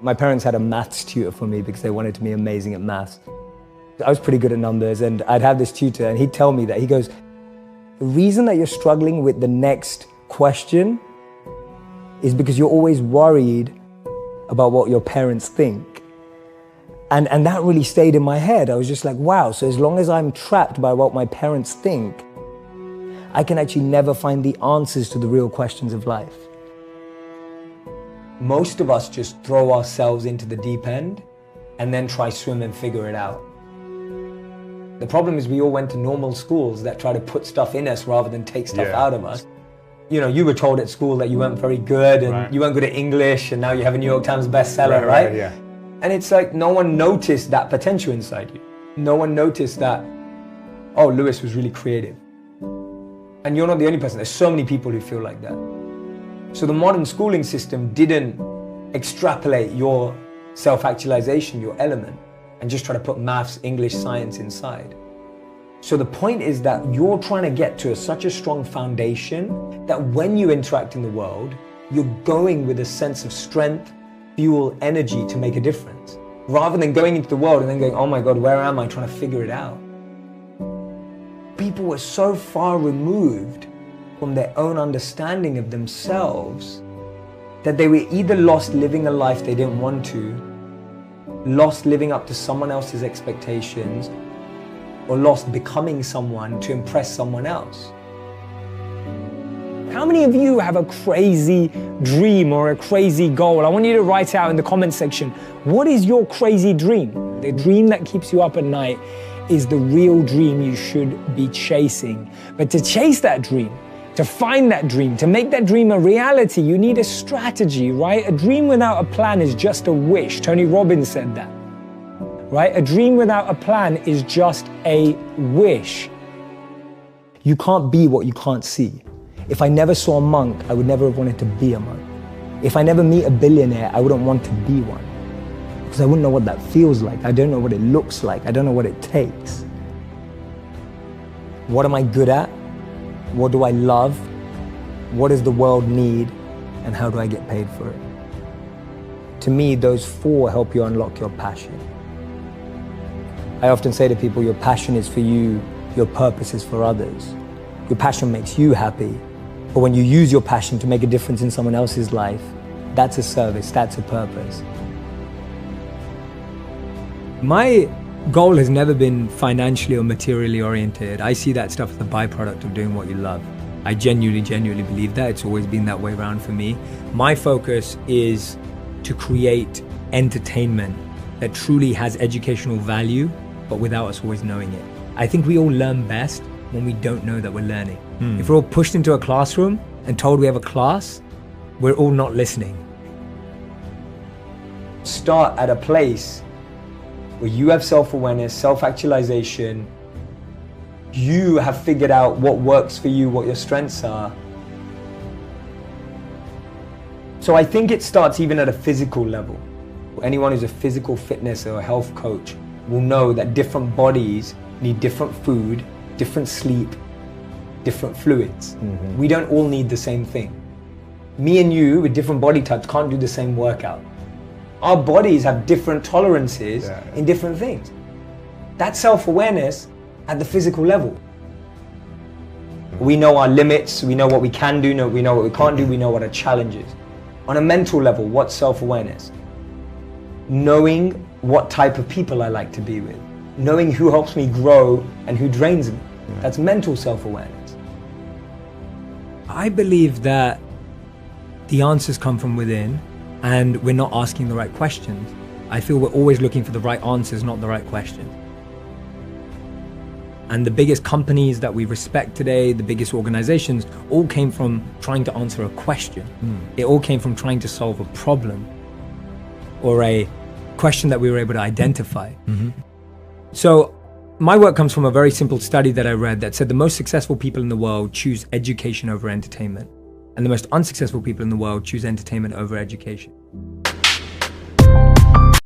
My parents had a maths tutor for me because they wanted to be amazing at maths. I was pretty good at numbers, and I'd have this tutor and he'd tell me that, he goes, the reason that you're struggling with the next question is because you're always worried about what your parents think. And that really stayed in my head. I was just like, wow, so as long as I'm trapped by what my parents think, I can actually never find the answers to the real questions of life. Most of us just throw ourselves into the deep end and then try swim and figure it out. The problem is we all went to normal schools that try to put stuff in us rather than take stuff out of us. You know, you were told at school that you weren't very good and you weren't good at English, and now you have a New York Times bestseller, right? Yeah. And it's like no one noticed that potential inside you. No one noticed that, oh, Lewis was really creative. And you're not the only person. There's so many people who feel like that. So the modern schooling system didn't extrapolate your self-actualization, your element, and just try to put maths, English, science inside. So the point is that you're trying to get to such a strong foundation that when you interact in the world, you're going with a sense of strength, fuel, energy to make a difference. Rather than going into the world and then going, oh my God, where am I? Trying to figure it out. People were so far removed from their own understanding of themselves that they were either lost living a life they didn't want to, lost living up to someone else's expectations, or lost becoming someone to impress someone else. How many of you have a crazy dream or a crazy goal? I want you to write out in the comment section, what is your crazy dream? The dream that keeps you up at night is the real dream you should be chasing. But to chase that dream, to find that dream, to make that dream a reality, you need a strategy, right? A dream without a plan is just a wish. Tony Robbins said that, right? A dream without a plan is just a wish. You can't be what you can't see. If I never saw a monk, I would never have wanted to be a monk. If I never meet a billionaire, I wouldn't want to be one. Because I wouldn't know what that feels like. I don't know what it looks like. I don't know what it takes. What am I good at? What do I love? What does the world need? And how do I get paid for it? To me, those four help you unlock your passion. I often say to people, your passion is for you, your purpose is for others. Your passion makes you happy, but when you use your passion to make a difference in someone else's life, that's a service, that's a purpose. My goal has never been financially or materially oriented. I see that stuff as a byproduct of doing what you love. I genuinely believe that. It's always been that way around for me. My focus is to create entertainment that truly has educational value, but without us always knowing it. I think we all learn best when we don't know that we're learning. If we're all pushed into a classroom and told we have a class, we're all not listening. Start at a place where you have self-awareness, self-actualization, you have figured out what works for you, what your strengths are. So I think it starts even at a physical level. Anyone who's a physical fitness or a health coach will know that different bodies need different food, different sleep, different fluids. We don't all need the same thing. Me and you with different body types can't do the same workout. Our bodies have different tolerances in different things. That's self-awareness at the physical level. We know our limits, we know what we can do, we know what we can't do, we know what our challenge is. On a mental level, what's self-awareness? Knowing what type of people I like to be with. Knowing who helps me grow and who drains me. That's mental self-awareness. I believe that the answers come from within, and we're not asking the right questions. I feel we're always looking for the right answers, not the right questions. And the biggest companies that we respect today, the biggest organizations, all came from trying to answer a question. It all came from trying to solve a problem or a question that we were able to identify. So my work comes from a very simple study that I read that said the most successful people in the world choose education over entertainment, and the most unsuccessful people in the world choose entertainment over education.